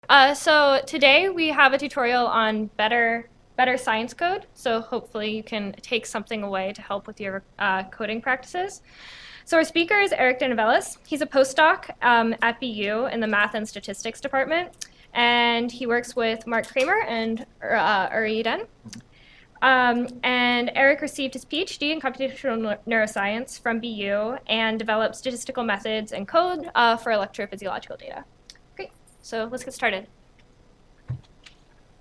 So today we have a tutorial on better science code. So hopefully you can take something away to help with your coding practices. So our speaker is Eric Denovellis. He's a postdoc at BU in the Math and Statistics department, and he works with Mark Kramer and Uri Den. And Eric received his Ph.D. in Computational Neuroscience from BU and developed statistical methods and code for electrophysiological data. Great, so let's get started.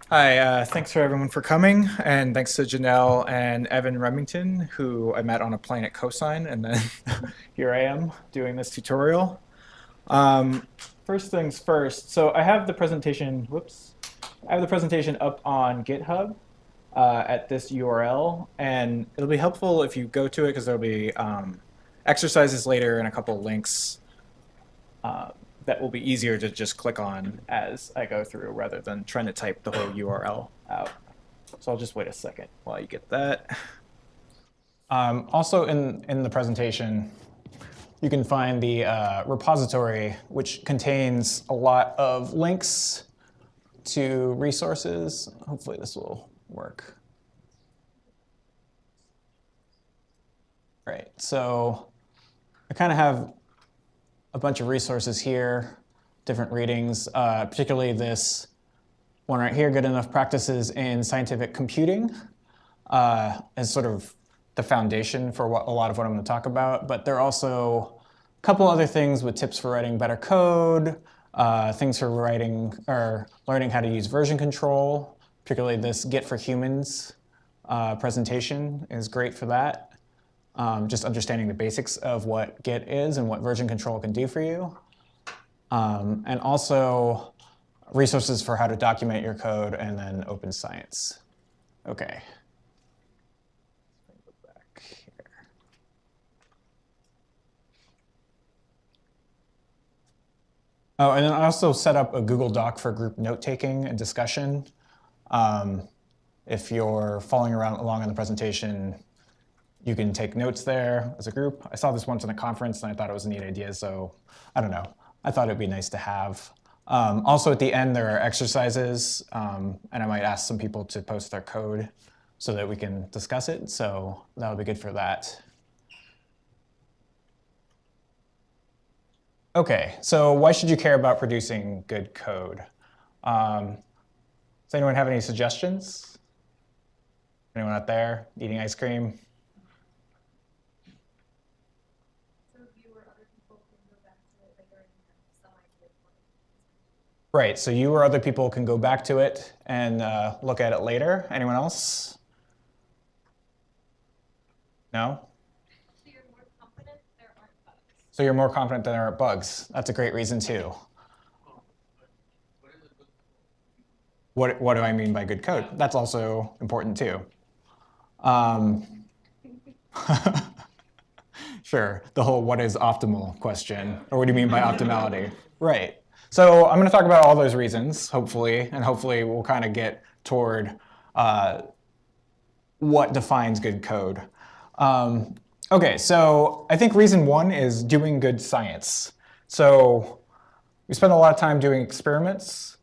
Hi, thanks for everyone for coming, and thanks to Janelle and Evan Remington, who I met on a plane at Cosine, and then here I am doing this tutorial. First things first, so I have the presentation, I have the presentation up on GitHub at this URL, and it'll be helpful if you go to it because there'll be exercises later and a couple of links that will be easier to just click on as I go through rather than trying to type the whole URL out. So I'll just wait a second while you get that. Also in the presentation, you can find the repository, which contains a lot of links to resources. Hopefully this will work. Right, so I kind of have a bunch of resources here, different readings, particularly this one right here, Good Enough Practices in Scientific Computing, as sort of the foundation for a lot of what I'm going to talk about. But there are also a couple other things with tips for writing better code, things for writing or learning how to use version control, particularly this Git for Humans presentation is great for that. Just understanding the basics of what Git is and what version control can do for you. And also resources for how to document your code and then open science. Okay. Go back here. Oh, and then I also set up a Google Doc for group note-taking and discussion. If you're following along in the presentation, you can take notes there as a group. I saw this once in a conference and I thought it was a neat idea, so I don't know. I thought it'd be nice to have. Also at the end there are exercises, and I might ask some people to post their code so that we can discuss it, so that'll be good for that. Okay, so why should you care about producing good code? Does anyone have any suggestions? Anyone out there eating ice cream? Right, so you or other people can go back to it and look at it later. Anyone else? No? So you're more confident there aren't bugs. So you're more confident there aren't bugs. That's a great reason too. What do I mean by good code? That's also important too. Sure, the whole what is optimal question, or what do you mean by optimality? Right. So I'm going to talk about all those reasons, hopefully, and hopefully we'll kind of get toward what defines good code. Okay, so I think reason one is doing good science. So we spend a lot of time doing experiments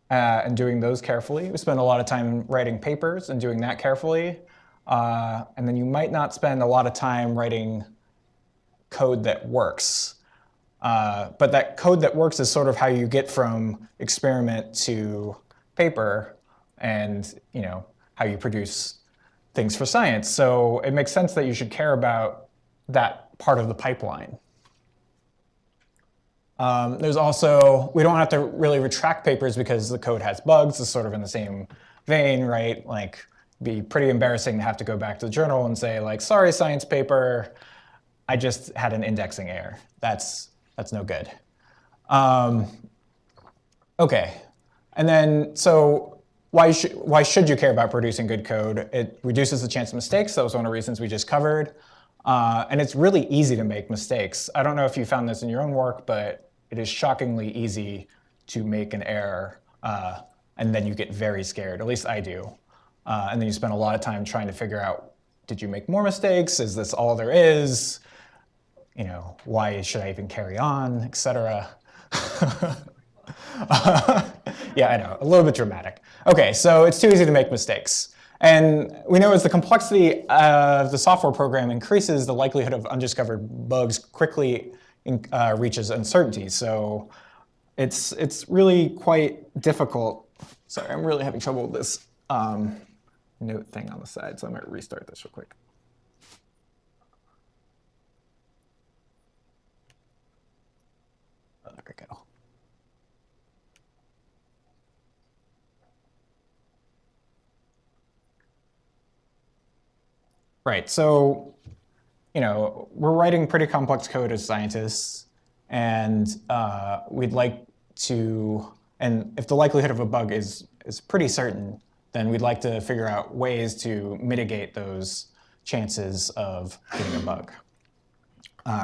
and doing those carefully. We spend a lot of time writing papers and doing that carefully. And then you might not spend a lot of time writing code that works. But that code that works is sort of how you get from experiment to paper and how you produce things for science. So it makes sense that you should care about that part of the pipeline. There's also, we don't have to really retract papers because the code has bugs. It's sort of in the same vein, right? Like, it'd be pretty embarrassing to have to go back to the journal and say, like, sorry, science paper, I just had an indexing error. That's no good. Okay, and then so why should you care about producing good code? It reduces the chance of mistakes. That was one of the reasons we just covered. And it's really easy to make mistakes. I don't know if you found this in your own work, but it is shockingly easy to make an error, and then you get very scared. At least I do. And then you spend a lot of time trying to figure out, did you make more mistakes? Is this all there is? Why should I even carry on, et cetera. Yeah, I know, a little bit dramatic. Okay, so it's too easy to make mistakes. And we know as the complexity of the software program increases, the likelihood of undiscovered bugs quickly reaches uncertainty. So it's really quite difficult. Sorry, I'm really having trouble with this note thing on the side, so I'm going to restart this real quick. Oh, there we go. Right, so we're writing pretty complex code as scientists, and we'd like to, and if the likelihood of a bug is pretty certain, then we'd like to figure out ways to mitigate those chances of getting a bug.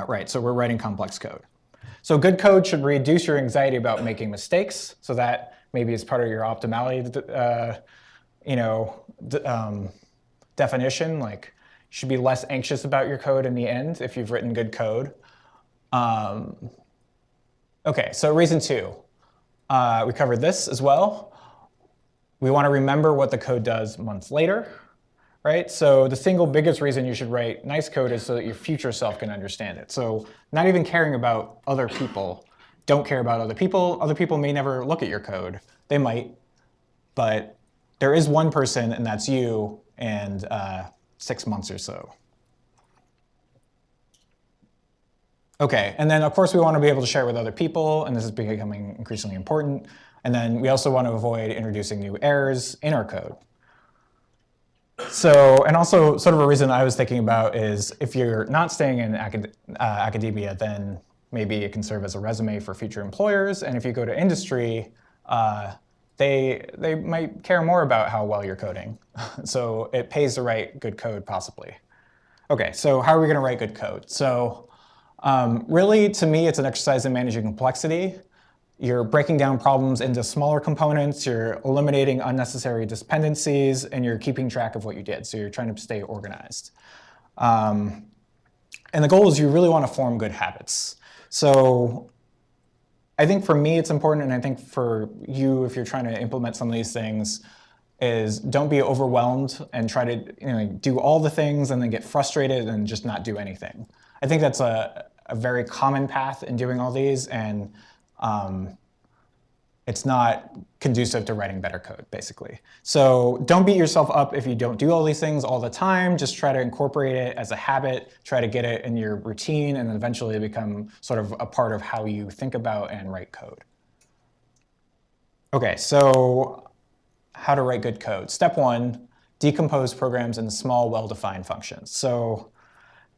Right, so we're writing complex code. So good code should reduce your anxiety about making mistakes, so that maybe is part of your optimality definition, like you should be less anxious about your code in the end if you've written good code. Okay, so reason 2. We covered this as well. We want to remember what the code does months later, right? So the single biggest reason you should write nice code is so that your future self can understand it. So not even caring about other people. Don't care about other people. Other people may never look at your code. They might, but there is one person, and that's you, and 6 months or so. Okay, and then of course we want to be able to share with other people, and this is becoming increasingly important. And then we also want to avoid introducing new errors in our code. So, and also sort of a reason I was thinking about is if you're not staying in academia, then maybe it can serve as a resume for future employers. And if you go to industry, they might care more about how well you're coding. So it pays to write good code, possibly. Okay, so how are we going to write good code? So really, to me, it's an exercise in managing complexity. You're breaking down problems into smaller components, you're eliminating unnecessary dependencies, and you're keeping track of what you did. So you're trying to stay organized. And the goal is you really want to form good habits. So I think for me it's important, and I think for you, if you're trying to implement some of these things, is don't be overwhelmed and try to do all the things and then get frustrated and just not do anything. I think that's a very common path in doing all these, and it's not conducive to writing better code, basically. So don't beat yourself up if you don't do all these things all the time. Just try to incorporate it as a habit, try to get it in your routine, and then eventually become sort of a part of how you think about and write code. Okay, so how to write good code. Step 1, decompose programs into small, well-defined functions. So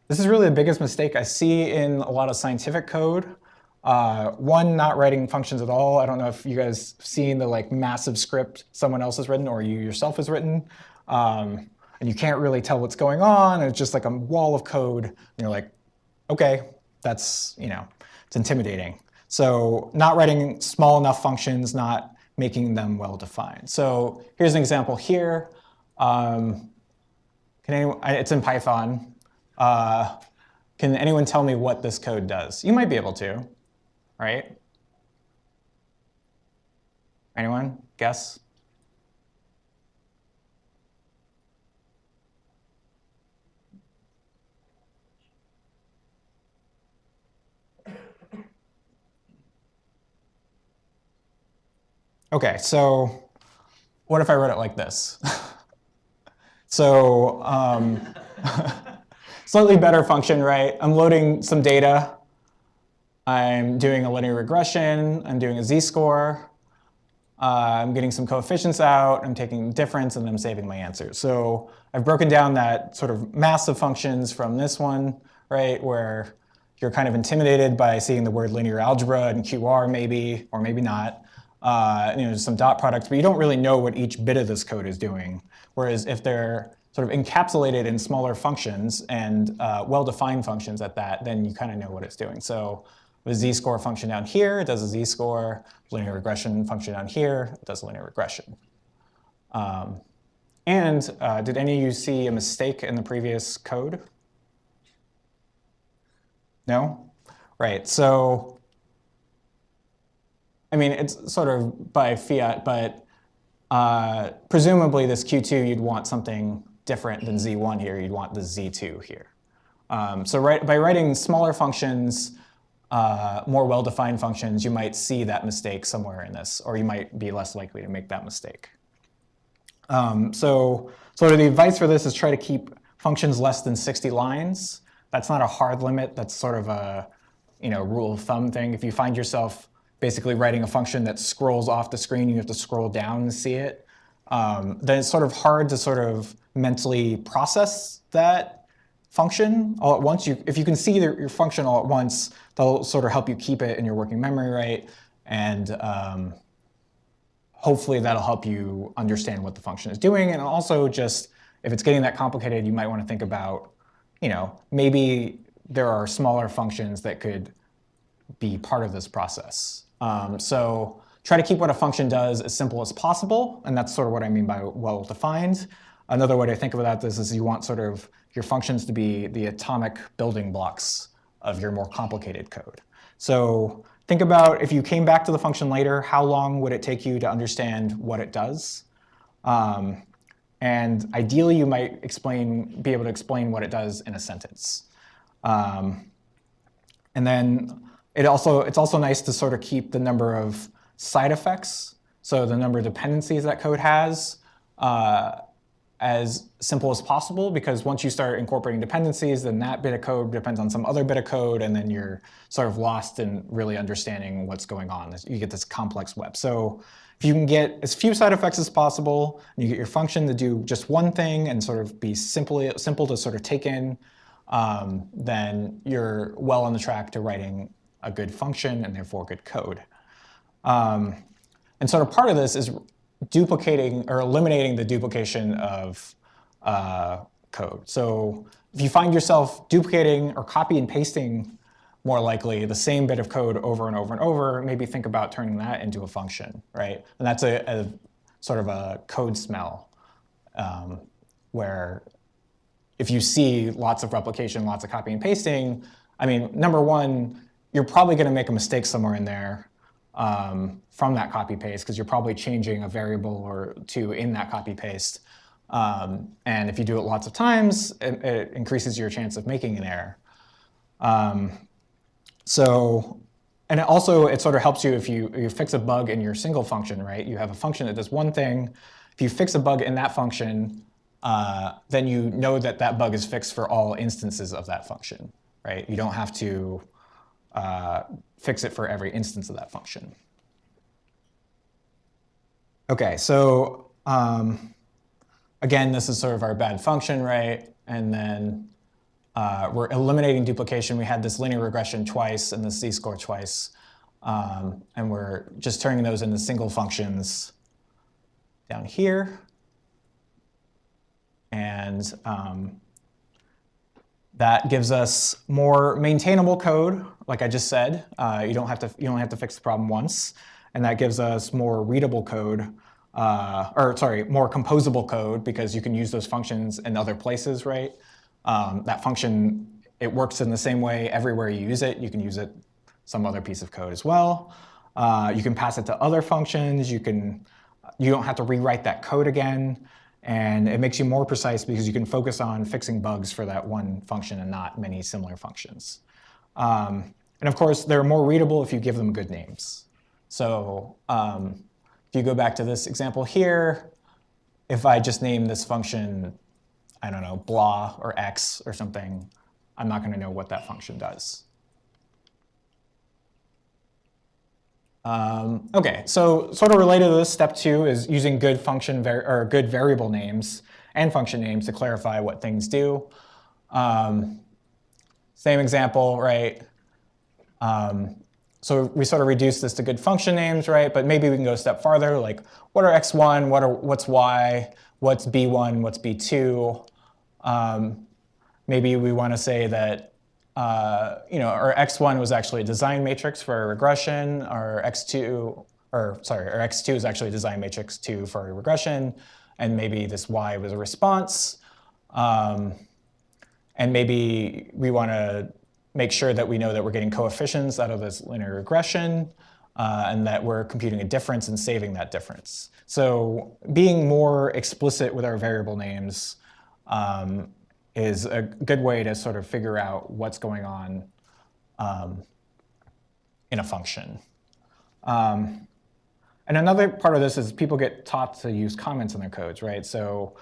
this is really the biggest mistake I see in a lot of scientific code. One, not writing functions at all. I don't know if you guys have seen the massive script someone else has written or you yourself has written. And you can't really tell what's going on. It's just like a wall of code. And you're like, okay, that's, it's intimidating. So not writing small enough functions, not making them well-defined. So here's an example here. It's in Python. Can anyone tell me what this code does? You might be able to, right? Anyone? Guess? Okay, so what if I wrote it like this? So slightly better function, right? I'm loading some data. I'm doing a linear regression. I'm doing a z-score. I'm getting some coefficients out. I'm taking the difference, and I'm saving my answer. So I've broken down that sort of mass of functions from this one, right, where you're kind of intimidated by seeing the word linear algebra and QR maybe, or maybe not. Some dot products, but you don't really know what each bit of this code is doing. Whereas if they're sort of encapsulated in smaller functions and well-defined functions at that, then you kind of know what it's doing. So the z-score function down here does a z-score, linear regression function down here does linear regression. Did any of you see a mistake in the previous code? No? Right, so I mean, it's sort of by fiat, but presumably this Q2, you'd want something different than Z1 here. You'd want the Z2 here. So by writing smaller functions, more well-defined functions, you might see that mistake somewhere in this, or you might be less likely to make that mistake. So sort of the advice for this is try to keep functions less than 60 lines. That's not a hard limit. That's sort of a rule of thumb thing. If you find yourself basically writing a function that scrolls off the screen, you have to scroll down to see it, then it's sort of hard to sort of mentally process that function all at once. If you can see your function all at once, that'll sort of help you keep it in your working memory, right? And hopefully that'll help you understand what the function is doing. And also just, if it's getting that complicated, you might want to think about, maybe there are smaller functions that could be part of this process. So try to keep what a function does as simple as possible, and that's sort of what I mean by well-defined. Another way to think about this is you want sort of your functions to be the atomic building blocks of your more complicated code. So think about if you came back to the function later, how long would it take you to understand what it does? And ideally, you might be able to explain what it does in a sentence. And then it's also nice to sort of keep the number of side effects, so the number of dependencies that code has, as simple as possible, because once you start incorporating dependencies, then that bit of code depends on some other bit of code, and then you're sort of lost in really understanding what's going on. You get this complex web. So if you can get as few side effects as possible, and you get your function to do just one thing and sort of be simple to sort of take in, then you're well on the track to writing a good function and therefore good code. And sort of part of this is duplicating or eliminating the duplication of code. So if you find yourself duplicating or copy and pasting more likely the same bit of code over and over and over, maybe think about turning that into a function, right? And that's a sort of a code smell, where if you see lots of replication, lots of copy and pasting, I mean, number one, you're probably going to make a mistake somewhere in there from that copy paste, because you're probably changing a variable or two in that copy paste. And if you do it lots of times, it increases your chance of making an error. And it sort of helps you if you fix a bug in your single function, right? You have a function that does one thing. If you fix a bug in that function, then you know that that bug is fixed for all instances of that function, right? You don't have to fix it for every instance of that function. Okay, so again, this is sort of our bad function, right? And then we're eliminating duplication. We had this linear regression twice and the z-score twice. And we're just turning those into single functions down here. And that gives us more maintainable code, like I just said. You don't have to fix the problem once. And that gives us more readable code, more composable code, because you can use those functions in other places, right? That function, it works in the same way everywhere you use it. You can use it some other piece of code as well. You can pass it to other functions. You don't have to rewrite that code again. And it makes you more precise because you can focus on fixing bugs for that one function and not many similar functions. And of course, they're more readable if you give them good names. So if you go back to this example here, if I just name this function, I don't know, blah or x or something, I'm not going to know what that function does. Okay, so sort of related to this, step 2 is using good good variable names and function names to clarify what things do. Same example, right? So we sort of reduce this to good function names, right? But maybe we can go a step farther, like what are x1, what's y, what's b1, what's b2. Maybe we want to say that our x1 was actually a design matrix for a regression, our x2 is actually a design matrix 2 for a regression, and maybe this y was a response. And maybe we want to make sure that we know that we're getting coefficients out of this linear regression. and that we're computing a difference and saving that difference. So being more explicit with our variable names is a good way to sort of figure out what's going on in a function. And another part of this is people get taught to use comments in their codes, right? So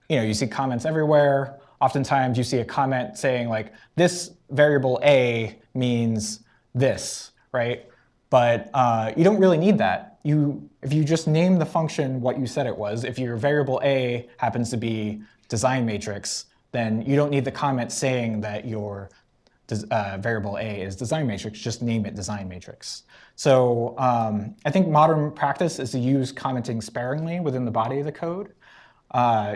you see comments everywhere. Oftentimes you see a comment saying like, this variable a means this, right? But you don't really need that. If you just name the function what you said it was, if your variable a happens to be design matrix, then you don't need the comment saying that your variable a is design matrix, just name it design matrix. So I think modern practice is to use commenting sparingly within the body of the code.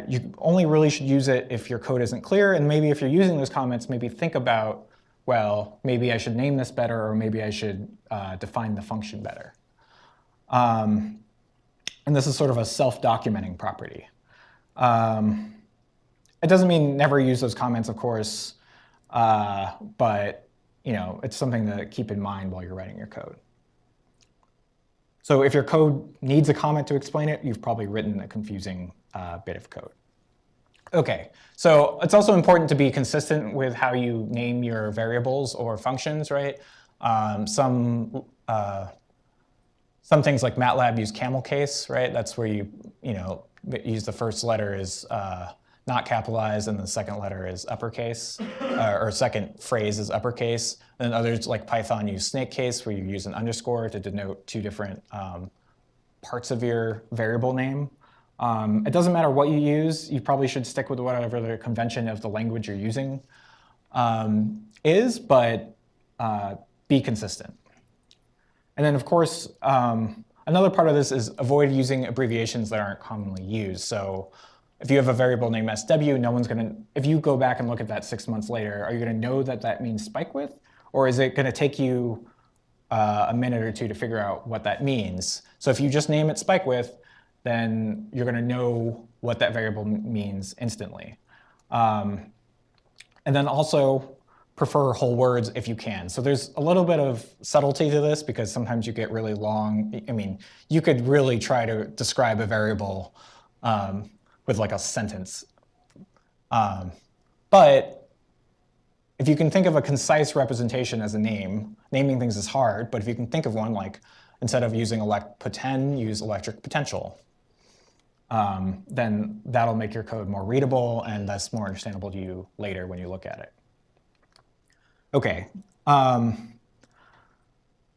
You only really should use it if your code isn't clear, and maybe if you're using those comments, maybe think about, well, maybe I should name this better, or maybe I should define the function better. And this is sort of a self-documenting property. It doesn't mean never use those comments, of course, but it's something to keep in mind while you're writing your code. So if your code needs a comment to explain it, you've probably written a confusing bit of code. OK, so it's also important to be consistent with how you name your variables or functions, right? Some things like MATLAB use camel case, right? That's where you use the first letter is not capitalized and the second letter is uppercase, or second phrase is uppercase. And others like Python use snake case, where you use an underscore to denote two different parts of your variable name. It doesn't matter what you use. You probably should stick with whatever the convention of the language you're using is, but be consistent. And then, of course, another part of this is avoid using abbreviations that aren't commonly used. So if you have a variable named SW, no one's going to, if you go back and look at that 6 months later, are you going to know that that means spike width? Or is it going to take you a minute or two to figure out what that means? So if you just name it spike width, then you're going to know what that variable means instantly. And then also prefer whole words if you can. So there's a little bit of subtlety to this because sometimes you get really long. I mean, you could really try to describe a variable with like a sentence. But if you can think of a concise representation as a name, naming things is hard, but if you can think of one, like instead of using poten, use electric potential, then that'll make your code more readable and thus more understandable to you later when you look at it. OK.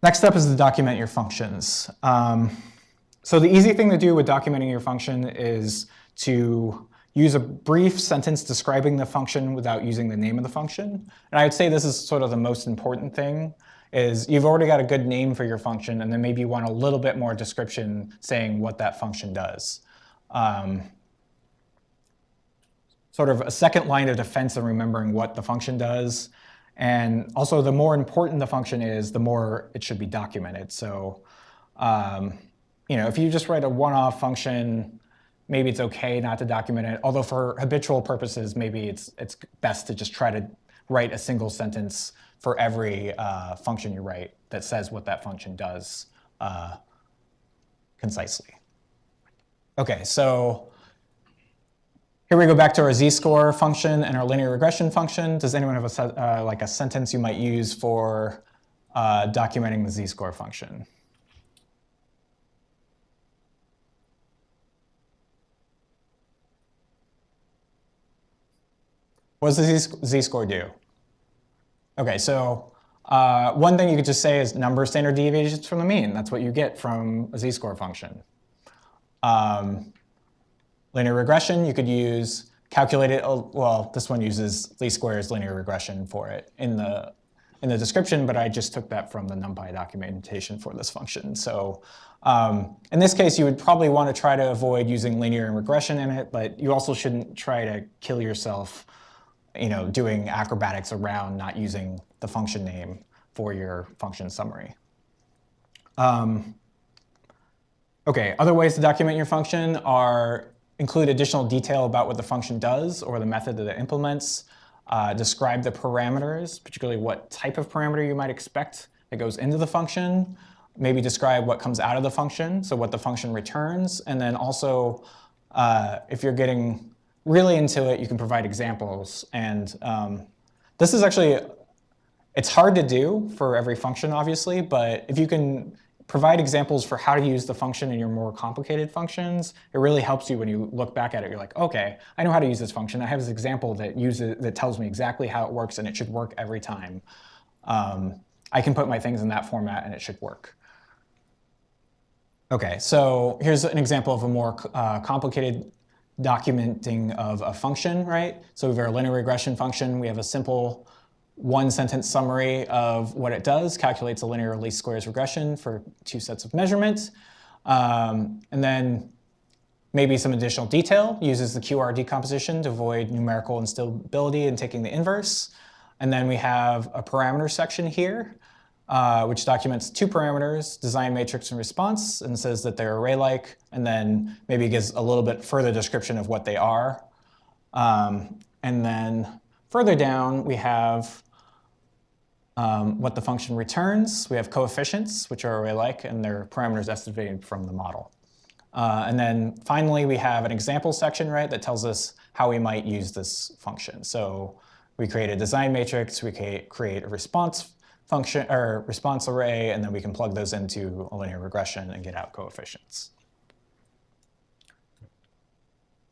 Next step is to document your functions. So the easy thing to do with documenting your function is to use a brief sentence describing the function without using the name of the function. And I would say this is sort of the most important thing, is you've already got a good name for your function, and then maybe you want a little bit more description saying what that function does. Sort of a second line of defense in remembering what the function does. And also, the more important the function is, the more it should be documented. So if you just write a one-off function, maybe it's OK not to document it. Although for habitual purposes, maybe it's best to just try to write a single sentence for every function you write that says what that function does concisely. OK, so here we go back to our z-score function and our linear regression function. Does anyone have a sentence you might use for documenting the z-score function? What does the z-score do? OK, so one thing you could just say is number of standard deviations from the mean. That's what you get from a z-score function. Linear regression, you could use calculated, well, this one uses least squares linear regression for it in the description, but I just took that from the NumPy documentation for this function. So in this case, you would probably want to try to avoid using linear and regression in it, but you also shouldn't try to kill yourself doing acrobatics around not using the function name for your function summary. OK, other ways to document your function include additional detail about what the function does or the method that it implements, describe the parameters, particularly what type of parameter you might expect that goes into the function, maybe describe what comes out of the function, so what the function returns, and then also, if you're getting really into it, you can provide examples. And this is actually, it's hard to do for every function, obviously, but if you can provide examples for how to use the function in your more complicated functions, it really helps you when you look back at it. You're like, okay, I know how to use this function. I have this example that tells me exactly how it works, and it should work every time. I can put my things in that format, and it should work. Okay, so here's an example of a more complicated documenting of a function, right? So we have our linear regression function. We have a simple one-sentence summary of what it does, calculates a linear least squares regression for 2 sets of measurements. And then maybe some additional detail, uses the QR decomposition to avoid numerical instability and taking the inverse. And then we have a parameter section here, which documents 2 parameters, design matrix and response, and says that they're array-like, and then maybe gives a little bit further description of what they are. And then further down, we have what the function returns. We have coefficients, which are array-like, and they're parameters estimated from the model. And then finally, we have an example section, right, that tells us how we might use this function. So we create a design matrix, we create a response function or response array, and then we can plug those into a linear regression and get out coefficients.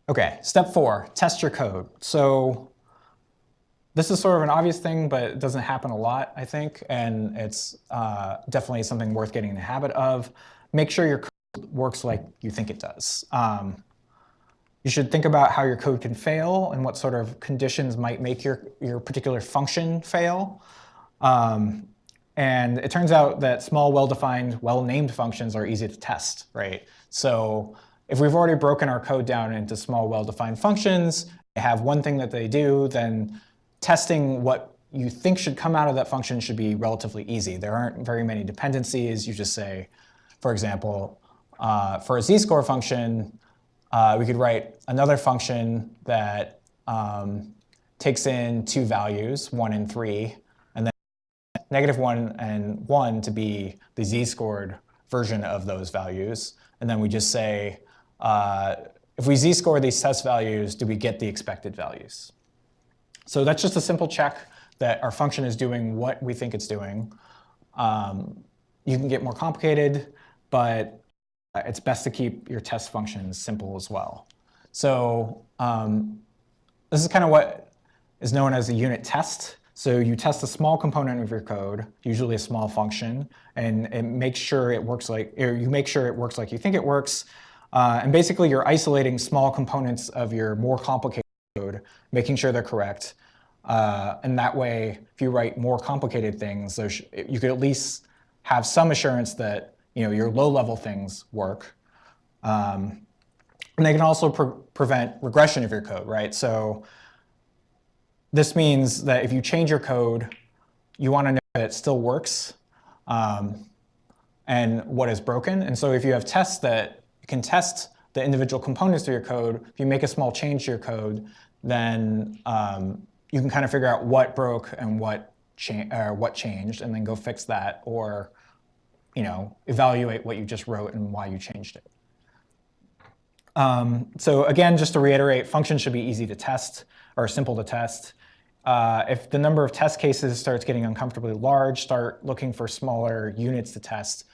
Okay, step 4, test your code. So this is sort of an obvious thing, but it doesn't happen a lot, I think, and it's definitely something worth getting in the habit of. Make sure your code works like you think it does. You should think about how your code can fail and what sort of conditions might make your particular function fail. And it turns out that small, well-defined, well-named functions are easy to test, right? So if we've already broken our code down into small, well-defined functions, they have one thing that they do, then testing what you think should come out of that function should be relatively easy. There aren't very many dependencies. You just say, for example, for a z-score function, we could write another function that takes in 2 values, 1 and 3, and then -1 and 1 to be the z-scored version of those values. And then we just say, if we z-score these test values, do we get the expected values? So that's just a simple check that our function is doing what we think it's doing. You can get more complicated, but it's best to keep your test functions simple as well. So this is kind of what is known as a unit test. So you test a small component of your code, usually a small function, and it makes sure it works like, or you make sure it works like you think it works. And basically, you're isolating small components of your more complicated code, making sure they're correct. And that way, if you write more complicated things, you could at least have some assurance that your low-level things work. And they can also prevent regression of your code, right? So this means that if you change your code, you want to know that it still works and what is broken. And so if you have tests that can test the individual components of your code, if you make a small change to your code, then you can kind of figure out what broke and what changed, and then go fix that, or evaluate what you just wrote and why you changed it. So again, just to reiterate, functions should be easy to test or simple to test. If the number of test cases starts getting uncomfortably large, start looking for smaller units to test,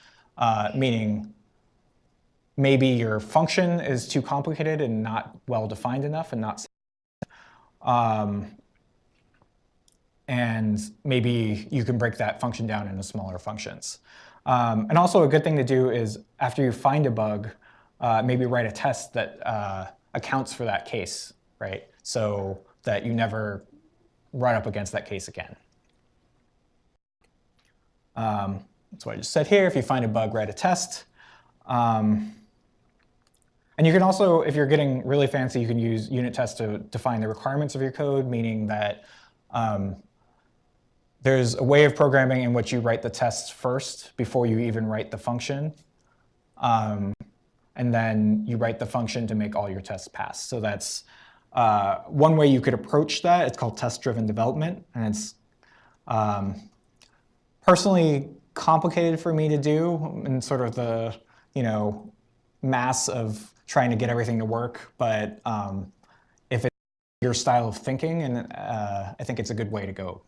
meaning maybe your function is too complicated and not well defined enough and not and maybe you can break that function down into smaller functions. And also a good thing to do is after you find a bug, maybe write a test that accounts for that case, right? So that you never run up against that case again. That's what I just said here. If you find a bug, write a test. And you can also, if you're getting really fancy, you can use unit tests to define the requirements of your code, meaning that there's a way of programming in which you write the tests first before you even write the function. And then you write the function to make all your tests pass. So that's one way you could approach that. It's called test-driven development. And it's personally complicated for me to do in sort of the, mass of trying to get everything to work. But if it's your style of thinking, and I think it's a good way to go.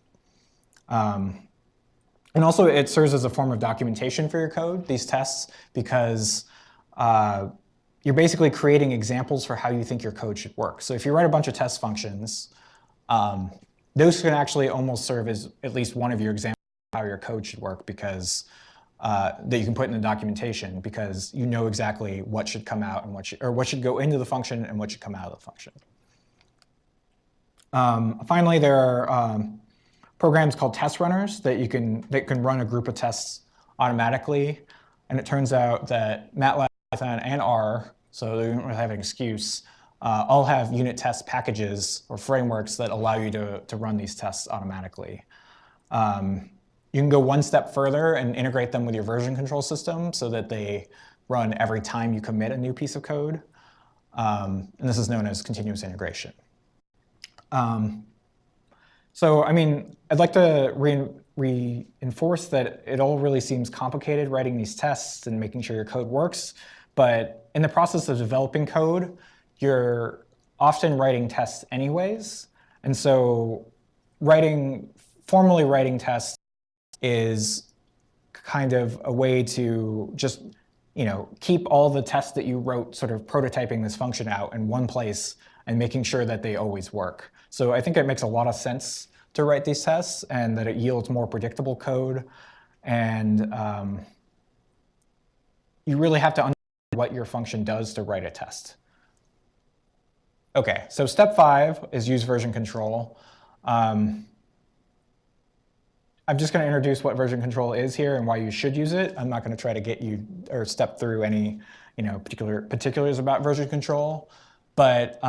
And also, it serves as a form of documentation for your code, these tests, because you're basically creating examples for how you think your code should work. So if you write a bunch of test functions, those can actually almost serve as at least one of your examples of how your code should work, because that you can put in the documentation, because you know exactly what should come out and what should go into the function and what should come out of the function. Finally, there are programs called test runners that can run a group of tests automatically. And it turns out that MATLAB, Python, and R, so they don't really have an excuse, all have unit test packages or frameworks that allow you to run these tests automatically. You can go one step further and integrate them with your version control system so that they run every time you commit a new piece of code. And this is known as continuous integration. So, I'd like to reinforce that it all really seems complicated writing these tests and making sure your code works. But in the process of developing code, you're often writing tests anyways. And so formally writing tests is kind of a way to just keep all the tests that you wrote sort of prototyping this function out in one place and making sure that they always work. So I think it makes a lot of sense to write these tests, and that it yields more predictable code. And you really have to understand what your function does to write a test. OK, so step 5 is use version control. I'm just going to introduce what version control is here and why you should use it. I'm not going to try to get you or step through any particulars about version control. But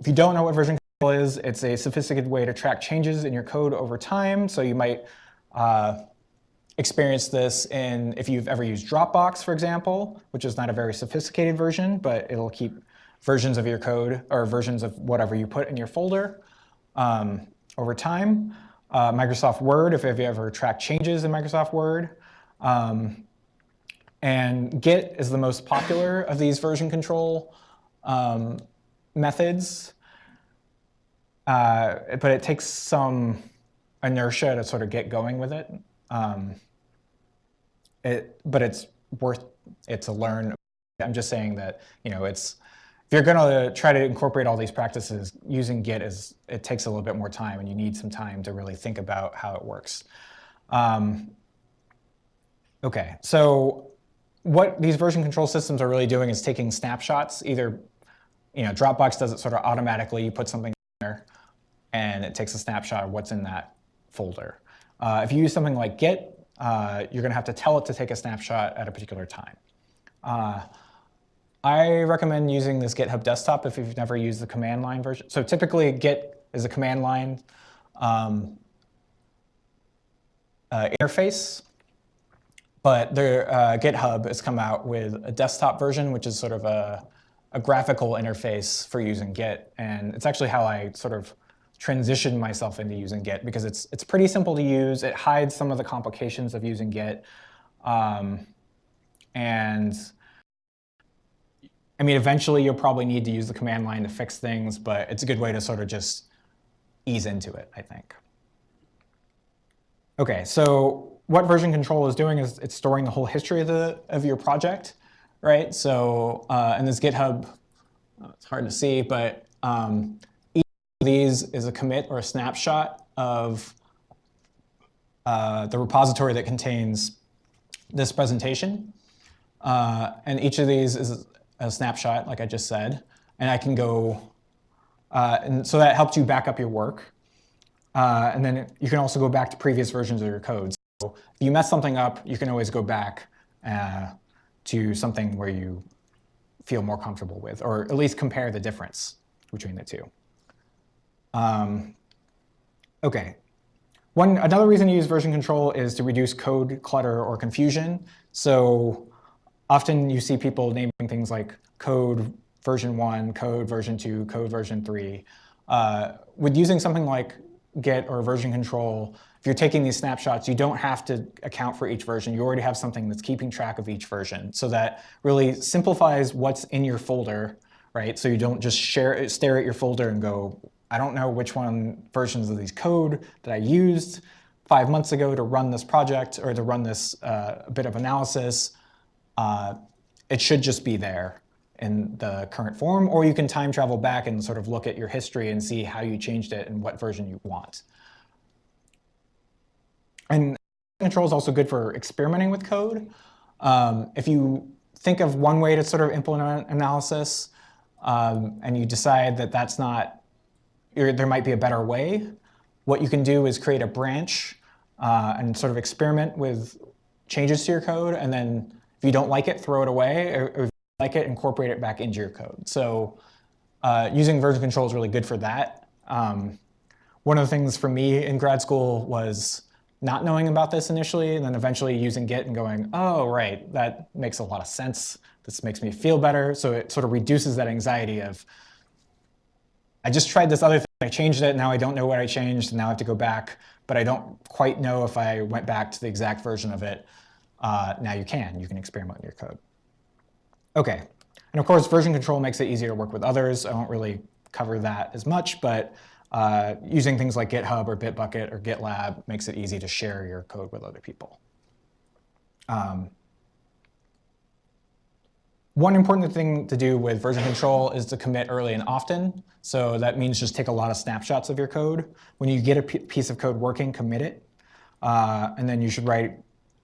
if you don't know what version control is, it's a sophisticated way to track changes in your code over time. So you might experience this if you've ever used Dropbox, for example, which is not a very sophisticated version, but it'll keep versions of your code or versions of whatever you put in your folder over time. Microsoft Word, if you've ever tracked changes in Microsoft Word. And Git is the most popular of these version control methods. But it takes some inertia to sort of get going with it. But it's worth it to learn. I'm just saying that if you're going to try to incorporate all these practices, using Git it takes a little bit more time, and you need some time to really think about how it works. OK, so what these version control systems are really doing is taking snapshots. Either Dropbox does it sort of automatically. You put something in there, and it takes a snapshot of what's in that folder. If you use something like Git, you're going to have to tell it to take a snapshot at a particular time. I recommend using this GitHub desktop if you've never used the command line version. So typically, Git is a command line interface. But GitHub has come out with a desktop version, which is sort of a graphical interface for using Git. And it's actually how I sort of transitioned myself into using Git, because it's pretty simple to use. It hides some of the complications of using Git. Eventually you'll probably need to use the command line to fix things, but it's a good way to sort of just ease into it, I think. OK, so what version control is doing is it's storing the whole history of your project, right? So in this GitHub, it's hard to see, but each of these is a commit or a snapshot of the repository that contains this presentation. And each of these is a snapshot, like I just said. And I can go, and so that helps you back up your work. And then you can also go back to previous versions of your code. So if you mess something up, you can always go back to something where you feel more comfortable with, or at least compare the difference between the two. OK. Another reason to use version control is to reduce code clutter or confusion. So often you see people naming things like code version 1, code version 2, code version 3. With using something like Git or version control, if if you're taking these snapshots, you don't have to account for each version. You already have something that's keeping track of each version. So that really simplifies what's in your folder, right? So you don't just stare at your folder and go, I don't know which versions of these code that I used 5 months ago to run this project or to run this bit of analysis. It should just be there in the current form, or you can time travel back and sort of look at your history and see how you changed it and what version you want. And control is also good for experimenting with code. If you think of one way to sort of implement analysis and you decide that that's not, there might be a better way, what you can do is create a branch and sort of experiment with changes to your code, and then if you don't like it, throw it away, or if you like it, incorporate it back into your code. So using version control is really good for that. One of the things for me in grad school was not knowing about this initially, and then eventually using Git and going, oh, right, that makes a lot of sense. This makes me feel better. So it sort of reduces that anxiety of, I just tried this other thing, I changed it, now I don't know what I changed, and now I have to go back, but I don't quite know if I went back to the exact version of it. Now you can experiment with your code. Okay, and of course, version control makes it easier to work with others. I won't really cover that as much, but using things like GitHub or Bitbucket or GitLab makes it easy to share your code with other people. One important thing to do with version control is to commit early and often. So that means just take a lot of snapshots of your code. When you get a piece of code working, commit it. And then you should write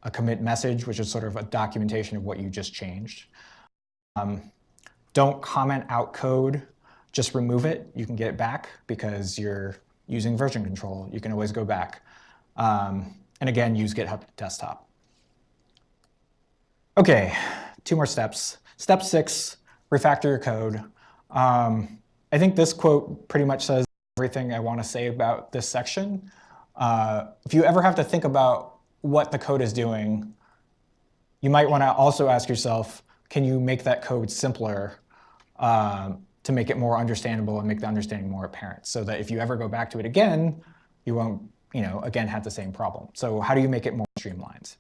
a commit message, which is sort of a documentation of what you just changed. Don't comment out code. Just remove it. You can get it back because you're using version control. You can always go back. And again, use GitHub Desktop. OK, 2 more steps. Step 6, refactor your code. I think this quote pretty much says everything I want to say about this section. If you ever have to think about what the code is doing, you might want to also ask yourself, can you make that code simpler to make it more understandable and make the understanding more apparent, so that if you ever go back to it again, you won't, again, have the same problem. So how do you make it more streamlined?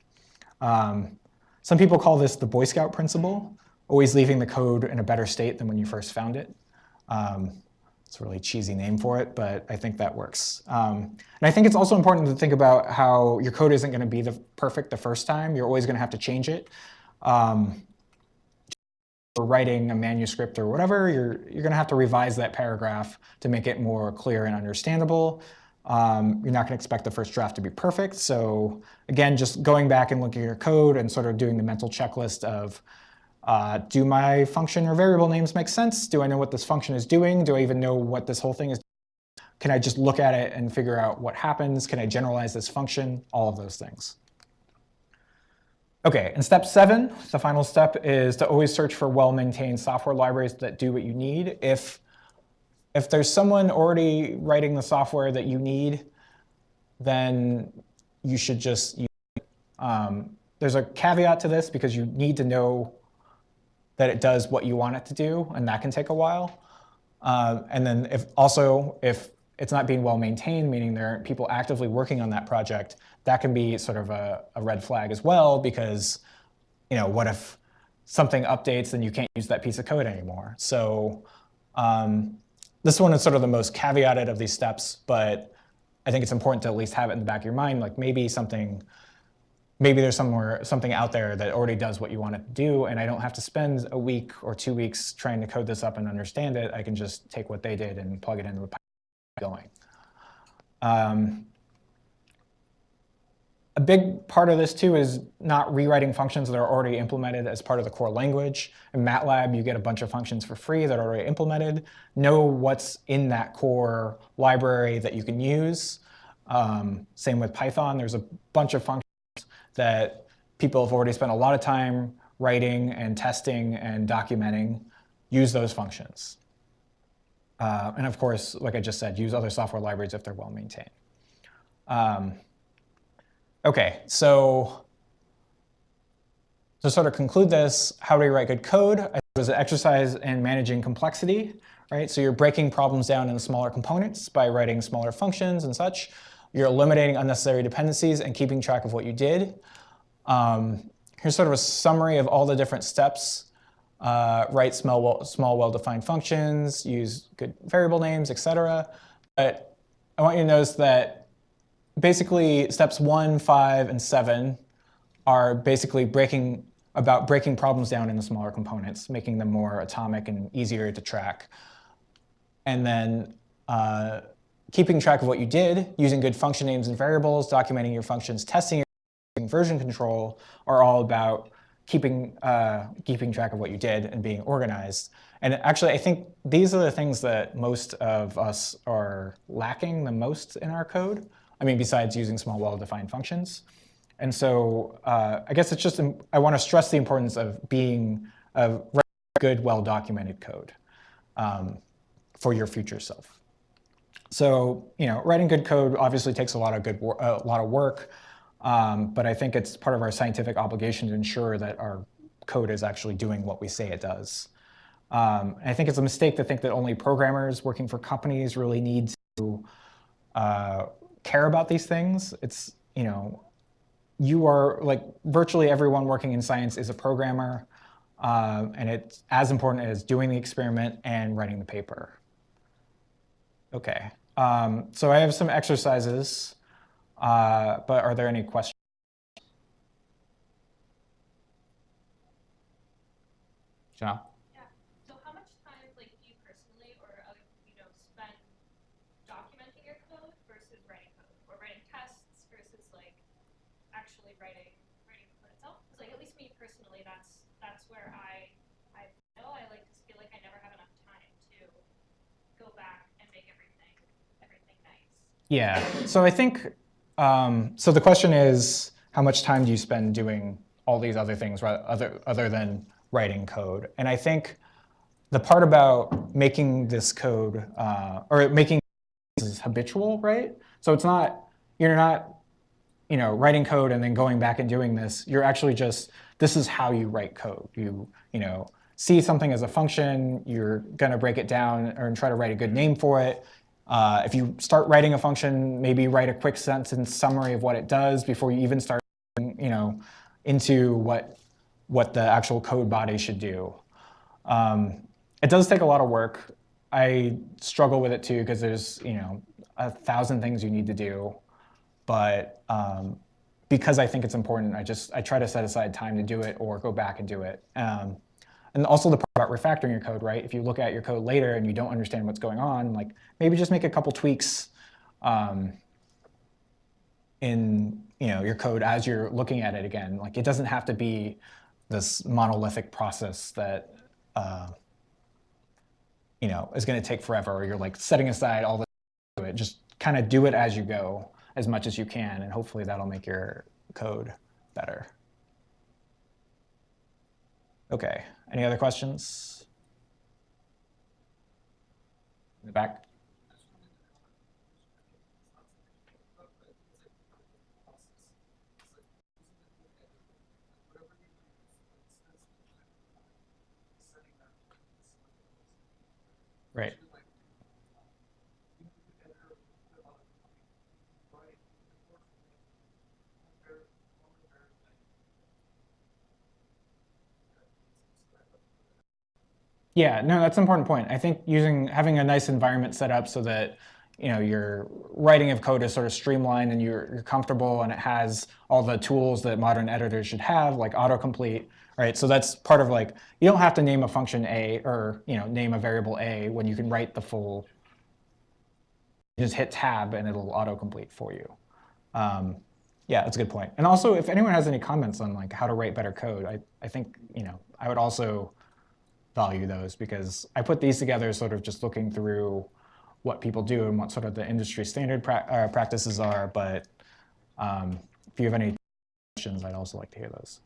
Some people call this the Boy Scout principle, always leaving the code in a better state than when you first found it. It's a really cheesy name for it, but I think that works. And I think it's also important to think about how your code isn't going to be perfect the first time. You're always going to have to change it. For writing a manuscript or whatever, you're going to have to revise that paragraph to make it more clear and understandable. You're not going to expect the first draft to be perfect. So again, just going back and looking at your code and sort of doing the mental checklist of, do my function or variable names make sense? Do I know what this function is doing? Do I even know what this whole thing is? Can I just look at it and figure out what happens? Can I generalize this function? All of those things. OK, and step 7, the final step, is to always search for well-maintained software libraries that do what you need. If there's someone already writing the software that you need, then you should just use it. There's a caveat to this, because you need to know that it does what you want it to do, and that can take a while. And then if it's not being well maintained, meaning there aren't people actively working on that project, that can be sort of a red flag as well, because what if something updates and you can't use that piece of code anymore? So this one is sort of the most caveated of these steps, but I think it's important to at least have it in the back of your mind, like maybe there's something out there that already does what you want it to do, and I don't have to spend a week or 2 weeks trying to code this up and understand it. I can just take what they did and plug it into a pipeline going. A big part of this, too, is not rewriting functions that are already implemented as part of the core language. In MATLAB, you get a bunch of functions for free that are already implemented. Know what's in that core library that you can use. Same with Python. There's a bunch of functions that people have already spent a lot of time writing and testing and documenting. Use those functions. And of course, like I just said, use other software libraries if they're well maintained. OK, so to sort of conclude this, how do you write good code? It was an exercise in managing complexity, right? So you're breaking problems down into smaller components by writing smaller functions and such. you're eliminating unnecessary dependencies and keeping track of what you did. Here's sort of a summary of all the different steps. Write small, well-defined functions, use good variable names, etc. But I want you to notice that basically steps 1, 5, and 7 are basically breaking problems down into smaller components, making them more atomic and easier to track. And then keeping track of what you did, using good function names and variables, documenting your functions, testing your version control are all about keeping track of what you did and being organized. And actually, I think these are the things that most of us are lacking the most in our code. I mean, besides using small, well-defined functions. And so I guess it's just, I want to stress the importance of writing good, well-documented code for your future self. So, writing good code obviously takes a lot of work, but I think it's part of our scientific obligation to ensure that our code is actually doing what we say it does. I think it's a mistake to think that only programmers working for companies really need to care about these things. It's, you are, like, virtually everyone working in science is a programmer, and it's as important as doing the experiment and writing the paper. Okay, so I have some exercises, but are there any questions? Janelle? Yeah. So how much time, like, do you personally or other, spend documenting your code versus writing code, or writing tests versus like actually writing code itself? Because like at least me personally, that's where I feel I like to feel like I never have enough time to go back and make everything nice. Yeah. So I think so the question is, how much time do you spend doing all these other things other than writing code? And I think the part about making this code or making this habitual, right? So it's not, you're not, writing code and then going back and doing this. You're actually just, this is how you write code. You see something as a function, you're going to break it down or try to write a good name for it. If you start writing a function, maybe write a quick sentence summary of what it does before you even start, into what the actual code body should do. It does take a lot of work. I struggle with it too because there's 1,000 things you need to do, but because I think it's important, I try to set aside time to do it or go back and do it. And also the part about refactoring your code, right? If you look at your code later and you don't understand what's going on, like maybe just make a couple tweaks in your code as you're looking at it again. Like it doesn't have to be this monolithic process that is going to take forever, or you're like setting aside all the to it. Just kind of do it as you go as much as you can, and hopefully that'll make your code better. Okay, any other questions? In the back? Right. Yeah, no, that's an important point. I think having a nice environment set up so that your writing of code is sort of streamlined and you're comfortable and it has all the tools that modern editors should have, like autocomplete, right? So that's part of like, you don't have to name a function A or name a variable A when you can write the full, you just hit tab and it'll autocomplete for you. Yeah, that's a good point. And also, if anyone has any comments on like how to write better code, I think I would also value those, because I put these together sort of just looking through what people do and what sort of the industry standard practices are. But if you have any questions, I'd also like to hear those.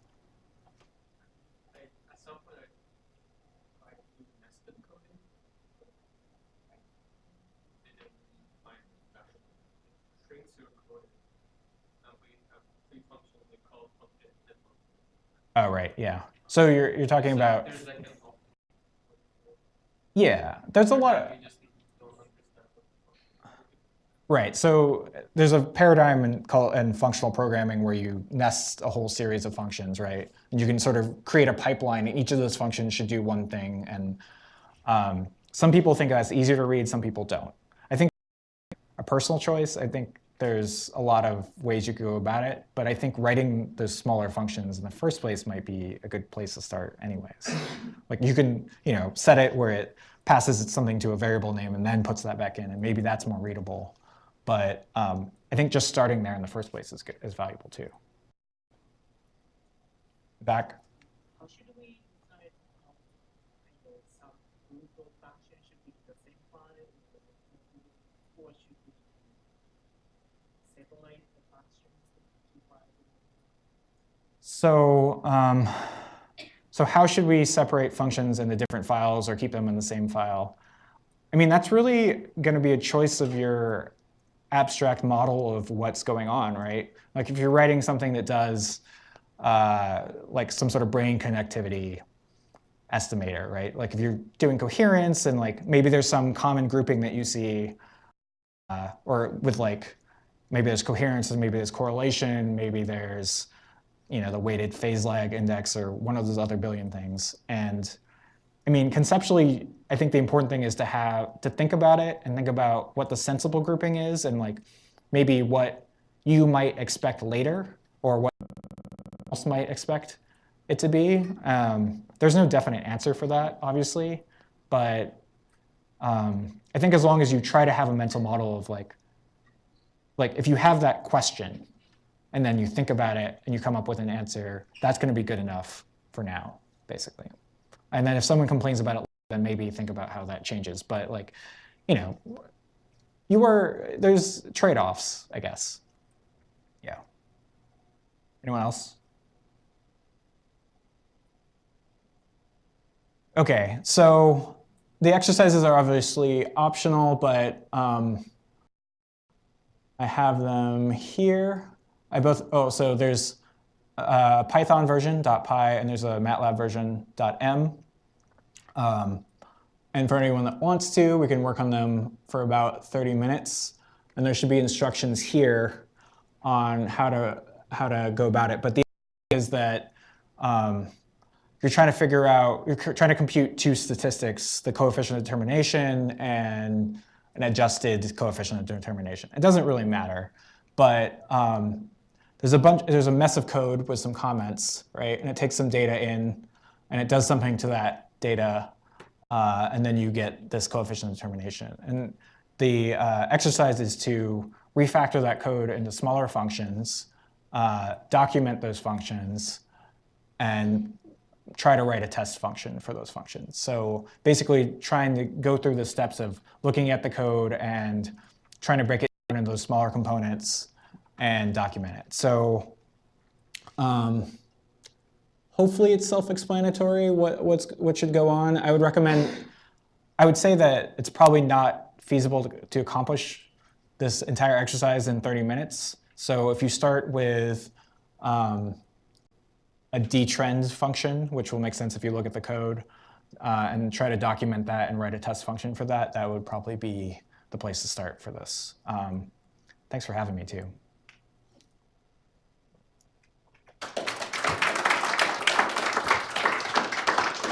Oh, right, yeah. So you're talking about... Yeah, there's a lot of... Right. So there's a paradigm in functional programming where you nest a whole series of functions, right? And you can sort of create a pipeline, and each of those functions should do one thing. And some people think that's easier to read, some people don't. I think a personal choice. I think there's a lot of ways you could go about it, but I think writing those smaller functions in the first place might be a good place to start anyways. Like you can, set it where it passes something to a variable name and then puts that back in, and maybe that's more readable. But I think just starting there in the first place is valuable too. Back. How should we decide some group of functions should be the same file, or should we separate the functions into two files? So how should we separate functions into different files or keep them in the same file? I mean, that's really going to be a choice of your abstract model of what's going on, right? Like if you're writing something that does like some sort of brain connectivity estimator, right? Like if you're doing coherence and like maybe there's some common grouping that you see, or with like maybe there's coherence and maybe there's correlation, maybe there's the weighted phase lag index or one of those other billion things. And I mean, conceptually, I think the important thing is to think about it and think about what the sensible grouping is and like maybe what you might expect later or what else might expect it to be. There's no definite answer for that, obviously, but I think as long as you try to have a mental model of like if you have that question and then you think about it and you come up with an answer, that's going to be good enough for now, basically. And then if someone complains about it, then maybe think about how that changes. But like, there's trade-offs, I guess. Yeah. Anyone else? Okay, so the exercises are obviously optional, but I have them here. So there's a Python version, .py, and there's a MATLAB version, .m. And for anyone that wants to, we can work on them for about 30 minutes. And there should be instructions here on how to go about it. But the idea is that you're trying to compute two statistics, the coefficient of determination and an adjusted coefficient of determination. It doesn't really matter, but there's a mess of code with some comments, right? And it takes some data in, and it does something to that data, and then you get this coefficient of determination. And the exercise is to refactor that code into smaller functions, document those functions, and try to write a test function for those functions. So basically trying to go through the steps of looking at the code and trying to break it down into those smaller components and document it. So hopefully it's self-explanatory what should go on. I would say that it's probably not feasible to accomplish this entire exercise in 30 minutes. So if you start with a detrend function, which will make sense if you look at the code, and try to document that and write a test function for that, that would probably be the place to start for this. Thanks for having me too.